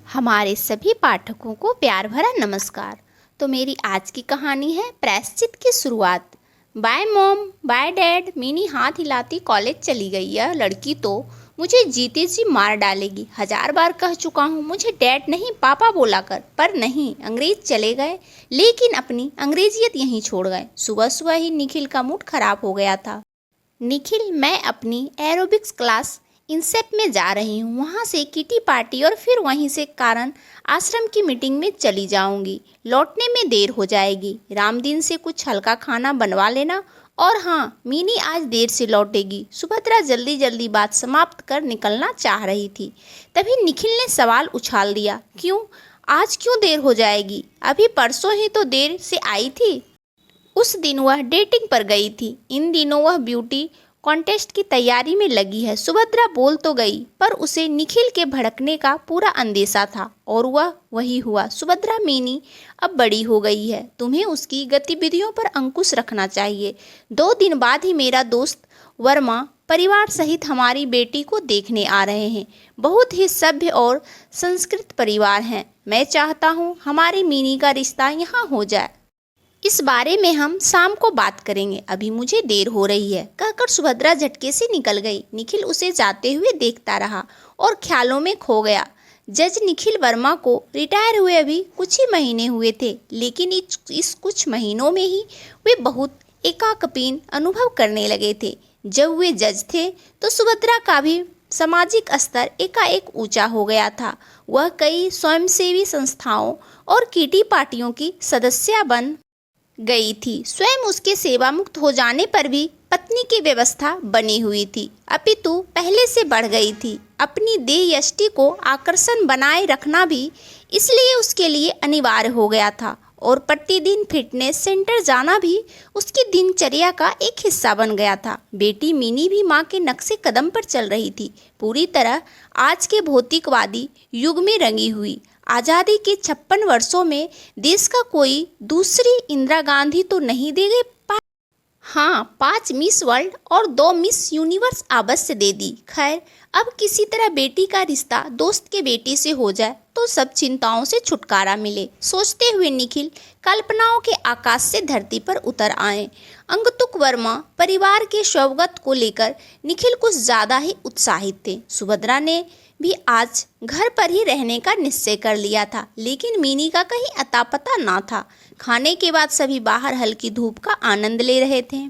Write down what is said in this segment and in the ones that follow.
हमारे सभी पाठकों को प्यार भरा नमस्कार। तो मेरी आज की कहानी है प्रायश्चित की शुरुआत। Bye mom, bye dad. Meeni हाथ हिलाती कॉलेज चली गई। यह लड़की तो मुझे जीते जी मार डालेगी। 1000 बार कह चुका हूँ मुझे डैड नहीं पापा बोला कर, पर नहीं, अंग्रेज चले गए, लेकिन अपनी अंग्रेजियत यहीं छोड़ गए। सुबह सुबह ही निखिल का मूड खराब हो गया था। निखिल, मैं अपनी एरोबिक्स क्लास इंसेप में जा रही हूँ, वहाँ से किटी पार्टी और फिर वहीं से कारण आश्रम की मीटिंग में चली जाऊंगी। लौटने में देर हो जाएगी। रामदीन से कुछ हल्का खाना बनवा लेना। और हाँ, मीनी आज देर से लौटेगी। सुभद्रा जल्दी जल्दी बात समाप्त कर निकलना चाह रही थी, तभी निखिल ने सवाल उछाल दिया, क्यों आज क्यों देर हो जाएगी? अभी परसों ही तो देर से आई थी। उस दिन वह डेटिंग पर गई थी, इन दिनों वह ब्यूटी कॉन्टेस्ट की तैयारी में लगी है। सुभद्रा बोल तो गई, पर उसे निखिल के भड़कने का पूरा अंदेशा था, और वह वही हुआ। सुभद्रा, मीनी अब बड़ी हो गई है, तुम्हें उसकी गतिविधियों पर अंकुश रखना चाहिए। 2 दिन बाद ही मेरा दोस्त वर्मा परिवार सहित हमारी बेटी को देखने आ रहे हैं। बहुत ही सभ्य और संस्कृत परिवार हैं। मैं चाहता हूँ हमारी मीनी का रिश्ता यहाँ हो जाए। इस बारे में हम शाम को बात करेंगे, अभी मुझे देर हो रही है, कहकर सुभद्रा झटके से निकल गई। निखिल उसे जाते हुए देखता रहा और ख्यालों में खो गया। जज निखिल वर्मा को रिटायर हुए अभी कुछ ही महीने हुए थे, लेकिन इस कुछ महीनों में ही वे बहुत एकाकीपन अनुभव करने लगे थे। जब वे जज थे तो सुभद्रा का भी सामाजिक स्तर एकाएक ऊंचा हो गया था। वह कई स्वयंसेवी संस्थाओं और किटी पार्टियों की सदस्य बन गई थी। स्वयं उसके सेवा मुक्त हो जाने पर भी पत्नी की व्यवस्था बनी हुई थी, अपितु पहले से बढ़ गई थी। अपनी देह यष्टि को आकर्षण बनाए रखना भी इसलिए उसके लिए अनिवार्य हो गया था, और प्रतिदिन फिटनेस सेंटर जाना भी उसकी दिनचर्या का एक हिस्सा बन गया था। बेटी मीनी भी माँ के नक्शे कदम पर चल रही थी, पूरी तरह आज के भौतिकवादी युग में रंगी हुई। आज़ादी के 56 वर्षों में देश का कोई दूसरी इंदिरा गांधी तो नहीं दे गए। हाँ, 5 मिस वर्ल्ड और 2 मिस यूनिवर्स अवश्य दे दी। खैर, अब किसी तरह बेटी का रिश्ता दोस्त के बेटी से हो जाए तो सब चिंताओं से छुटकारा मिले, सोचते हुए निखिल कल्पनाओं के आकाश से धरती पर उतर आए। अंगतुक वर्मा परिवार के स्वगत को लेकर निखिल कुछ ज़्यादा ही उत्साहित थे। सुभद्रा ने भी आज घर पर ही रहने का निश्चय कर लिया था, लेकिन मीनी का कहीं अता पता ना था। खाने के बाद सभी बाहर हल्की धूप का आनंद ले रहे थे।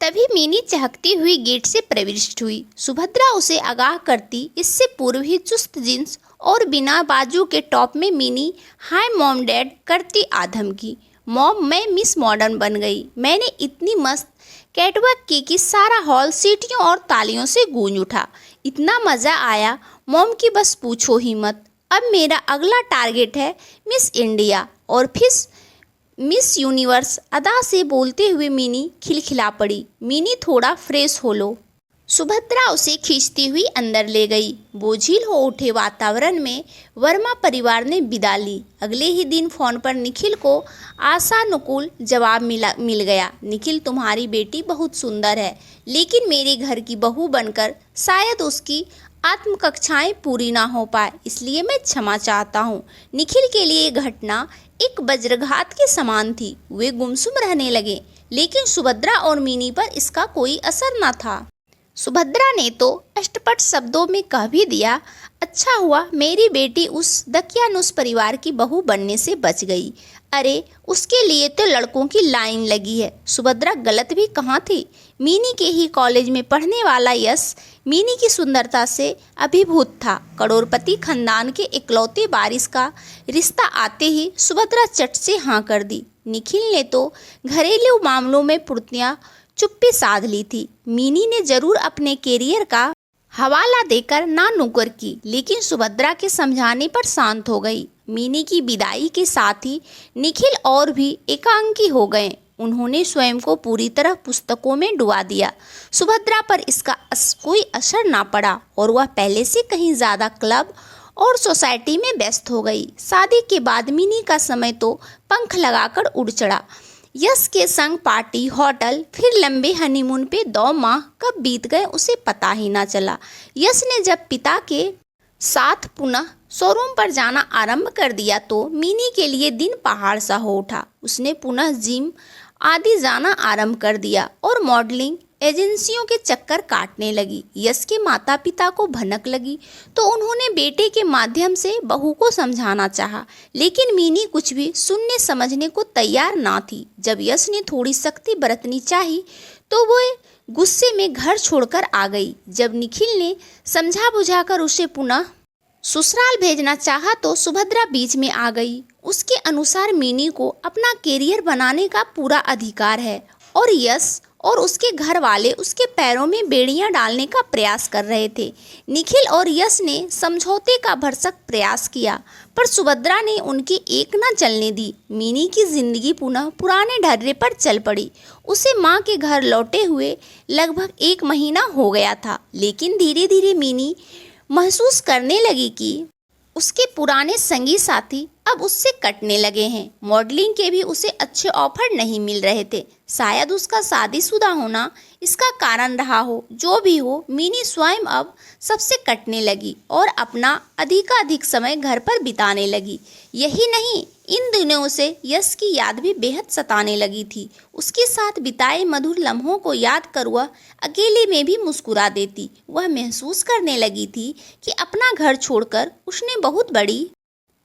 तभी मीनी चहकती हुई गेट से प्रविष्ट हुई। सुभद्रा उसे आगाह करती इससे पूर्व ही चुस्त जींस और बिना बाजू के टॉप में मीनी हाय मॉम डैड करती आधम की। मॉम, मैं मिस मॉडर्न बन गई। मैंने इतनी मस्त कैटवॉक की कि सारा हॉल सीटियों और तालियों से गूंज उठा। इतना मज़ा आया मॉम की बस पूछो ही मत। अब मेरा अगला टारगेट है मिस इंडिया और फिर मिस यूनिवर्स। अदा से बोलते हुए मीनी खिलखिला पड़ी। मीनी, थोड़ा फ्रेश हो लो। सुभद्रा उसे खींचती हुई अंदर ले गई। बोझिल हो उठे वातावरण में वर्मा परिवार ने विदा ली। अगले ही दिन फोन पर निखिल को आशानुकूल जवाब मिल गया। निखिल, तुम्हारी बेटी बहुत सुंदर है, लेकिन मेरे घर की बहू बनकर शायद उसकी आत्मकक्षाएं पूरी ना हो पाए, इसलिए मैं क्षमा चाहता हूँ। निखिल के लिए ये घटना एक वज्रघात के समान थी। वे गुमसुम रहने लगे, लेकिन सुभद्रा और मीनी पर इसका कोई असर न था। सुभद्रा ने तो अष्टपट शब्दों में कह भी दिया, अच्छा हुआ मेरी बेटी उस दकियानुस परिवार की बहू बनने से बच गई। अरे, उसके लिए तो लड़कों की लाइन लगी है। सुभद्रा गलत भी कहाँ थी। मीनी के ही कॉलेज में पढ़ने वाला यश मीनी की सुंदरता से अभिभूत था। करोड़पति खानदान के इकलौते वारिस का रिश्ता आते ही सुभद्रा चट से हाँ कर दी। निखिल ने तो घरेलू मामलों में पूर्णतः चुप्पी साध ली थी। मीनी ने जरूर अपने कैरियर का हवाला देकर ना नुकर की, लेकिन सुभद्रा के समझाने पर शांत हो गई। मीनी की विदाई के साथ ही निखिल और भी एकांकी हो गए। उन्होंने स्वयं को पूरी तरह पुस्तकों में डुबा दिया। सुभद्रा पर इसका कोई असर ना पड़ा और वह पहले से कहीं ज़्यादा क्लब और सोसाइटी में व्यस्त हो गई। शादी के बाद मीनी का समय तो पंख लगाकर उड़ चढ़ा। यश के संग पार्टी, होटल, फिर लंबे हनीमून पे 2 माह कब बीत गए उसे पता ही ना चला। यश ने जब पिता के साथ पुनः शोरूम पर जाना आरंभ कर दिया तो मिनी के लिए दिन पहाड़ सा हो उठा। उसने पुनः जिम आदि जाना आरंभ कर दिया और मॉडलिंग एजेंसियों के चक्कर काटने लगी। यश के माता पिता को भनक लगी तो उन्होंने बेटे के माध्यम से बहू को समझाना चाहा, लेकिन मिनी कुछ भी सुनने समझने को तैयार ना थी। जब यश ने थोड़ी सख्ती बरतनी चाही तो वो गुस्से में घर छोड़कर आ गई। जब निखिल ने समझा बुझाकर उसे पुनः ससुराल भेजना चाहा तो सुभद्रा बीच में आ गई। उसके अनुसार मिनी को अपना कैरियर बनाने का पूरा अधिकार है और यश और उसके घर वाले उसके पैरों में बेड़ियां डालने का प्रयास कर रहे थे। निखिल और यश ने समझौते का भरसक प्रयास किया पर सुभद्रा ने उनकी एक न चलने दी। मिनी की जिंदगी पुनः पुराने ढर्रे पर चल पड़ी। उसे माँ के घर लौटे हुए लगभग 1 महीना हो गया था, लेकिन धीरे धीरे मिनी महसूस करने लगी कि उसके पुराने संगी साथी अब उससे कटने लगे हैं। मॉडलिंग के भी उसे अच्छे ऑफर नहीं मिल रहे थे। शायद उसका शादीशुदा होना इसका कारण रहा हो। जो भी हो, मिनी स्वयं अब सबसे कटने लगी और अपना अधिकाधिक समय घर पर बिताने लगी। यही नहीं, इन दिनों उसे यश की याद भी बेहद सताने लगी थी। उसके साथ बिताए मधुर लम्हों को याद कर वह अकेले में भी मुस्कुरा देती। वह महसूस करने लगी थी कि अपना घर छोड़कर उसने बहुत बड़ी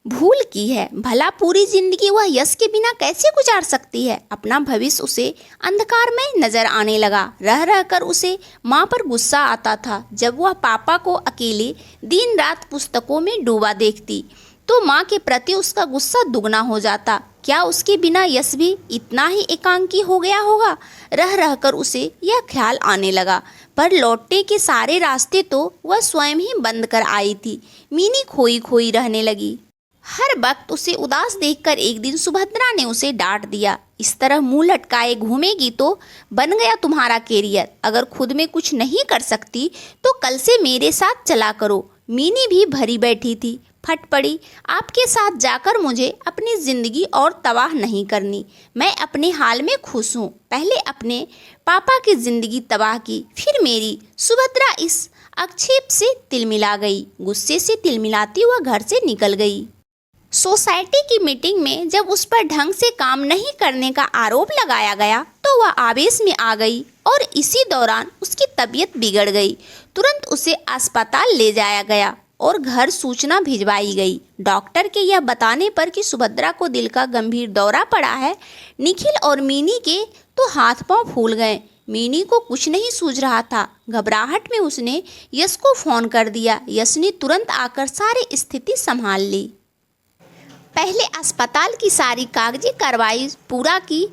भूल की है। भला पूरी जिंदगी वह यश के बिना कैसे गुजार सकती है। अपना भविष्य उसे अंधकार में नजर आने लगा। रह रहकर उसे माँ पर गुस्सा आता था। जब वह पापा को अकेले दिन रात पुस्तकों में डूबा देखती तो माँ के प्रति उसका गुस्सा दुगना हो जाता। क्या उसके बिना यश भी इतना ही एकांकी हो गया होगा। रह रहकर उसे यह ख्याल आने लगा, पर लौटने के सारे रास्ते तो वह स्वयं ही बंद कर आई थी। मिनी खोई खोई रहने लगी। हर वक्त उसे उदास देखकर एक दिन सुभद्रा ने उसे डांट दिया, इस तरह मुंह लटकाए घूमेगी तो बन गया तुम्हारा कैरियर। अगर खुद में कुछ नहीं कर सकती तो कल से मेरे साथ चला करो। मिनी भी भरी बैठी थी, फट पड़ी, आपके साथ जाकर मुझे अपनी जिंदगी और तबाह नहीं करनी। मैं अपने हाल में खुश हूँ। पहले अपने पापा की जिंदगी तबाह की, फिर मेरी। सुभद्रा इस आक्षेप से तिलमिला गई। गुस्से से तिलमिलाती वह घर से निकल गई। सोसाइटी की मीटिंग में जब उस पर ढंग से काम नहीं करने का आरोप लगाया गया तो वह आवेश में आ गई और इसी दौरान उसकी तबीयत बिगड़ गई। तुरंत उसे अस्पताल ले जाया गया और घर सूचना भिजवाई गई। डॉक्टर के यह बताने पर कि सुभद्रा को दिल का गंभीर दौरा पड़ा है, निखिल और मिनी के तो हाथ पांव फूल गए। मिनी को कुछ नहीं सूझ रहा था। घबराहट में उसने यश को फोन कर दिया। यश ने तुरंत आकर सारी स्थिति संभाल ली। पहले अस्पताल की सारी कागजी कार्रवाई पूरा की,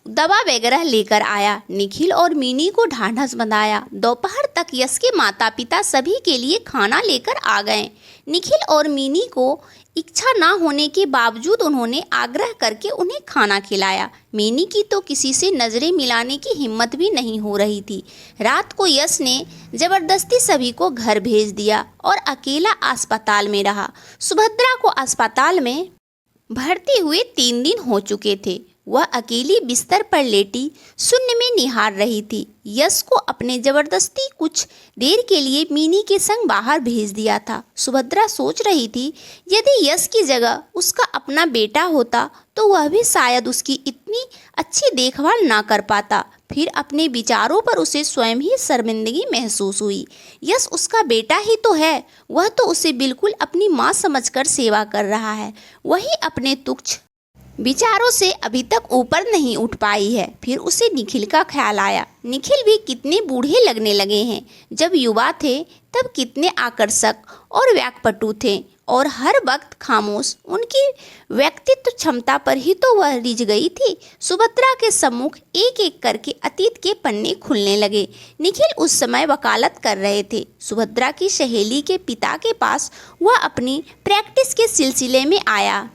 दवा वगैरह लेकर आया। निखिल और मिनी को ढांढस बंधाया। दोपहर तक यश के माता पिता सभी के लिए खाना लेकर आ गए। निखिल और मिनी को इच्छा ना होने के बावजूद उन्होंने आग्रह करके उन्हें खाना खिलाया। मिनी की तो किसी से नज़रें मिलाने की हिम्मत भी नहीं हो रही थी। रात को यश ने जबरदस्ती सभी को घर भेज दिया और अकेला अस्पताल में रहा। सुभद्रा को अस्पताल में भर्ती हुए 3 दिन हो चुके थे। वह अकेली बिस्तर पर लेटी शून्य में निहार रही थी। यश को अपने जबरदस्ती कुछ देर के लिए मिनी के संग बाहर भेज दिया था। सुभद्रा सोच रही थी यदि यश की जगह उसका अपना बेटा होता तो वह भी शायद उसकी इतनी अच्छी देखभाल ना कर पाता। फिर अपने विचारों पर उसे स्वयं ही शर्मिंदगी महसूस हुई। यश उसका बेटा ही तो है, वह तो उसे बिल्कुल अपनी माँ समझकर सेवा कर रहा है। वही अपने तुच्छ विचारों से अभी तक ऊपर नहीं उठ पाई है। फिर उसे निखिल का ख्याल आया। निखिल भी कितने बूढ़े लगने लगे हैं। जब युवा थे तब कितने आकर्षक और व्याकपटु थे और हर वक्त खामोश। उनकी व्यक्तित्व क्षमता पर ही तो वह रिझ गई थी। सुभद्रा के सम्मुख एक एक करके अतीत के पन्ने खुलने लगे। निखिल उस समय वकालत कर रहे थे। सुभद्रा की सहेली के पिता के पास वह अपनी प्रैक्टिस के सिलसिले में आया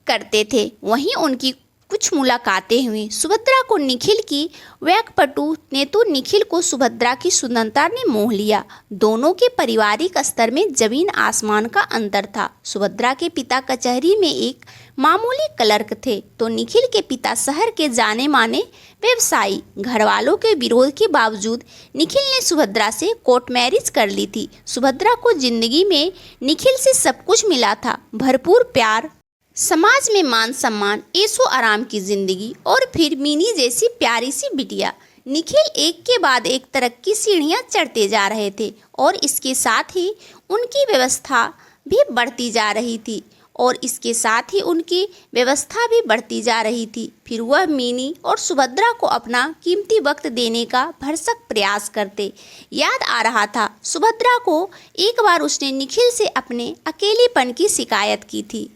करते थे। वहीं उनकी कुछ मुलाकातें हुई। सुभद्रा को निखिल की व्यक्तिपटु ने तो निखिल को सुभद्रा की सुंदरता ने मोह लिया। दोनों के पारिवारिक स्तर में जमीन आसमान का अंतर था। सुभद्रा के पिता कचहरी में एक मामूली क्लर्क थे तो निखिल के पिता शहर के जाने माने व्यवसायी। घर वालों के विरोध के बावजूद निखिल ने सुभद्रा से कोर्ट मैरिज कर ली थी। सुभद्रा को जिंदगी में निखिल से सब कुछ मिला था, भरपूर प्यार, समाज में मान सम्मान, ऐशो आराम की जिंदगी और फिर मीनी जैसी प्यारी सी बिटिया। निखिल एक के बाद एक तरक्की सीढ़ियां चढ़ते जा रहे थे और इसके साथ ही उनकी व्यवस्था भी बढ़ती जा रही थी फिर वह मीनी और सुभद्रा को अपना कीमती वक्त देने का भरसक प्रयास करते। याद आ रहा था सुभद्रा को एक बार उसने निखिल से अपने अकेलेपन की शिकायत की थी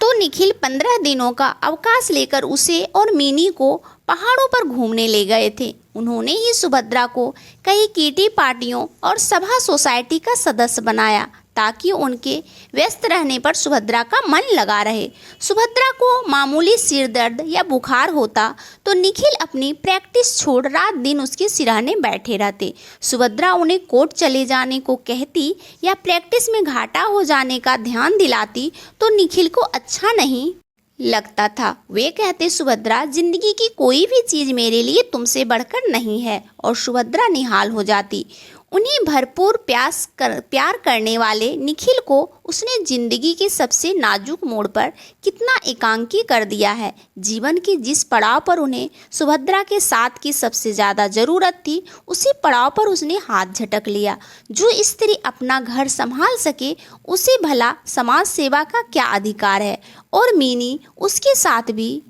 तो निखिल 15 दिनों का अवकाश लेकर उसे और मीनी को पहाड़ों पर घूमने ले गए थे। उन्होंने ही सुभद्रा को कई किटी पार्टियों और सभा सोसाइटी का सदस्य बनाया ताकि उनके व्यस्त रहने पर सुभद्रा का मन लगा रहे। सुभद्रा को मामूली सिर दर्द या बुखार होता तो निखिल अपनी प्रैक्टिस छोड़ रात दिन उसके सिरहाने बैठे रहते। सुभद्रा उन्हें कोर्ट चले जाने को कहती या प्रैक्टिस में घाटा हो जाने का ध्यान दिलाती तो निखिल को अच्छा नहीं लगता था। वे कहते, सुभद्रा, जिंदगी की कोई भी चीज़ मेरे लिए तुमसे बढ़कर नहीं है। और सुभद्रा निहाल हो जाती। उन्हें भरपूर प्यार करने वाले निखिल को उसने जिंदगी के सबसे नाजुक मोड़ पर कितना एकांकी कर दिया है। जीवन के जिस पड़ाव पर उन्हें सुभद्रा के साथ की सबसे ज़्यादा ज़रूरत थी उसी पड़ाव पर उसने हाथ झटक लिया। जो स्त्री अपना घर संभाल सके उसे भला समाज सेवा का क्या अधिकार है। और मीनी उसके साथ भी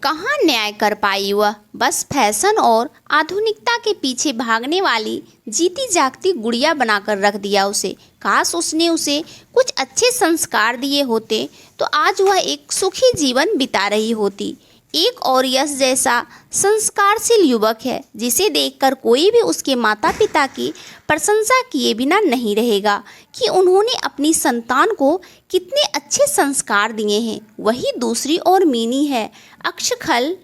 कहाँ न्याय कर पाई। वह बस फैशन और आधुनिकता के पीछे भागने वाली जीती जागती गुड़िया बनाकर रख दिया उसे। काश उसने उसे कुछ अच्छे संस्कार दिए होते तो आज वह एक सुखी जीवन बिता रही होती। एक और यश जैसा संस्कारशील युवक है जिसे देखकर कोई भी उसके माता पिता की प्रशंसा किए बिना नहीं रहेगा कि उन्होंने अपनी संतान को कितने अच्छे संस्कार दिए हैं। वही दूसरी ओर मीनी है, अक्षखल,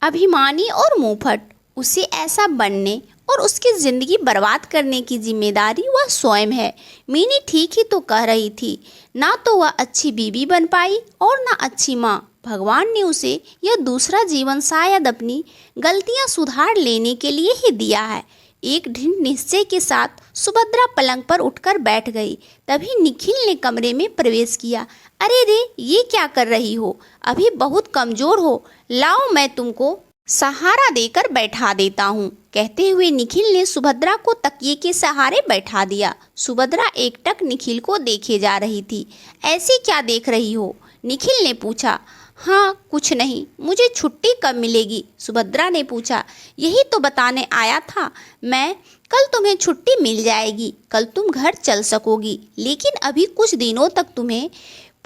अभिमानी और मुंहफट। उसे ऐसा बनने और उसकी ज़िंदगी बर्बाद करने की जिम्मेदारी वह स्वयं है। मीनी ठीक ही तो कह रही थी, ना तो वह अच्छी बीवी बन पाई और ना अच्छी माँ। भगवान ने उसे यह दूसरा जीवन शायद अपनी गलतियां सुधार लेने के लिए ही दिया है। एक दृढ़ निश्चय के साथ सुभद्रा पलंग पर उठकर बैठ गई। तभी निखिल ने कमरे में प्रवेश किया। अरे रे, ये क्या कर रही हो? अभी बहुत कमजोर हो, लाओ मैं तुमको सहारा देकर बैठा देता हूँ। कहते हुए निखिल ने सुभद्रा को तकिए के सहारे बैठा दिया। सुभद्रा एकटक निखिल को देखे जा रही थी। ऐसे क्या देख रही हो? निखिल ने पूछा। हाँ, कुछ नहीं। मुझे छुट्टी कब मिलेगी? सुभद्रा ने पूछा। यही तो बताने आया था मैं। कल तुम्हें छुट्टी मिल जाएगी, कल तुम घर चल सकोगी। लेकिन अभी कुछ दिनों तक तुम्हें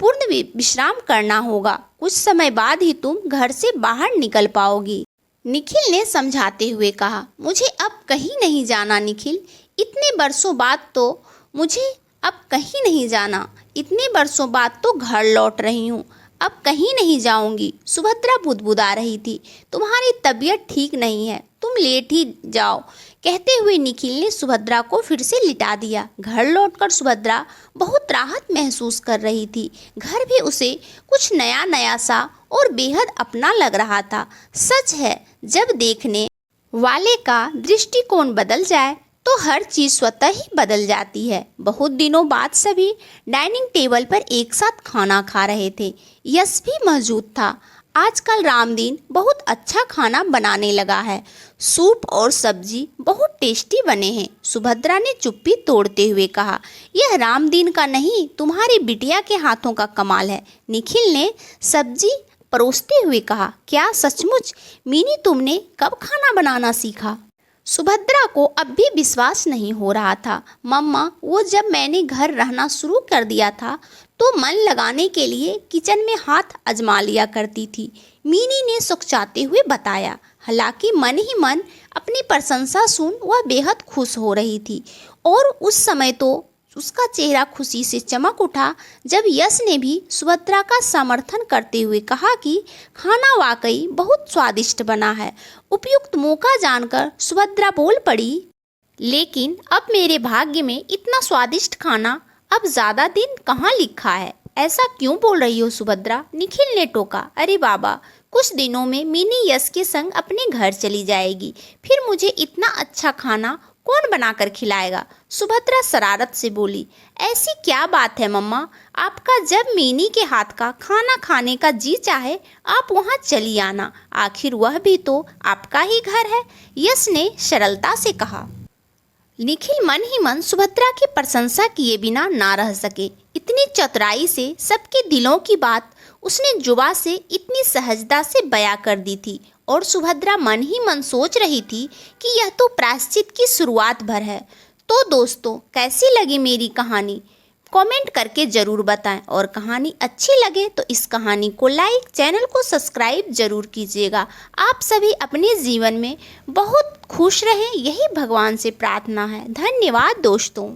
पूर्ण विश्राम करना होगा। कुछ समय बाद ही तुम घर से बाहर निकल पाओगी। निखिल ने समझाते हुए कहा। मुझे अब कहीं नहीं जाना निखिल। इतने बरसों बाद तो मुझे अब कहीं नहीं जाना। इतने बरसों बाद तो घर लौट रही हूँ, अब कहीं नहीं जाऊंगी। सुभद्रा बुदबुदा रही थी। तुम्हारी तबीयत ठीक नहीं है, तुम लेट ही जाओ। कहते हुए निखिल ने सुभद्रा को फिर से लिटा दिया। घर लौटकर सुभद्रा बहुत राहत महसूस कर रही थी। घर भी उसे कुछ नया नया सा और बेहद अपना लग रहा था। सच है, जब देखने वाले का दृष्टिकोण बदल जाए तो हर चीज़ स्वतः ही बदल जाती है। बहुत दिनों बाद सभी डाइनिंग टेबल पर एक साथ खाना खा रहे थे। यश भी मौजूद था। आजकल रामदीन बहुत अच्छा खाना बनाने लगा है। सूप और सब्जी बहुत टेस्टी बने हैं। सुभद्रा ने चुप्पी तोड़ते हुए कहा। यह रामदीन का नहीं, तुम्हारी बिटिया के हाथों का कमाल है। निखिल ने सब्जी परोसते हुए कहा। क्या सचमुच? मीनी, तुमने कब खाना बनाना सीखा? सुभद्रा को अब भी विश्वास नहीं हो रहा था। मम्मा, वो जब मैंने घर रहना शुरू कर दिया था तो मन लगाने के लिए किचन में हाथ आजमा लिया करती थी, मीनी ने सुखचाते हुए बताया। हालांकि मन ही मन अपनी प्रशंसा सुन वह बेहद खुश हो रही थी। और उस समय तो उसका चेहरा खुशी से चमक उठा जब यश ने भी सुभद्रा का समर्थन करते हुए कहा कि खाना वाकई बहुत स्वादिष्ट बना है। उपयुक्त मौका जानकर सुभद्रा बोल पड़ी, लेकिन अब मेरे भाग्य में इतना स्वादिष्ट खाना अब ज़्यादा दिन कहाँ लिखा है। ऐसा क्यों बोल रही हो सुभद्रा? निखिल ने टोका। अरे बाबा, कुछ दिनों में मिनी यश के संग अपने घर चली जाएगी, फिर मुझे इतना अच्छा खाना कौन बनाकर खिलाएगा? सुभद्रा शरारत से बोली। ऐसी क्या बात है मम्मा, आपका जब मिनी के हाथ का खाना खाने का जी चाहे आप वहाँ चली आना, आखिर वह भी तो आपका ही घर है, यश ने सरलता से कहा। निखिल मन ही मन सुभद्रा की प्रशंसा किए बिना ना रह सके। इतनी चतुराई से सबके दिलों की बात उसने जुबा से इतनी सहजता से बयां कर दी थी और सुभद्रा मन ही मन सोच रही थी कि यह तो प्रायश्चित की शुरुआत भर है। तो दोस्तों, कैसी लगी मेरी कहानी कमेंट करके ज़रूर बताएं, और कहानी अच्छी लगे तो इस कहानी को लाइक, चैनल को सब्सक्राइब जरूर कीजिएगा। आप सभी अपने जीवन में बहुत खुश रहें, यही भगवान से प्रार्थना है। धन्यवाद दोस्तों।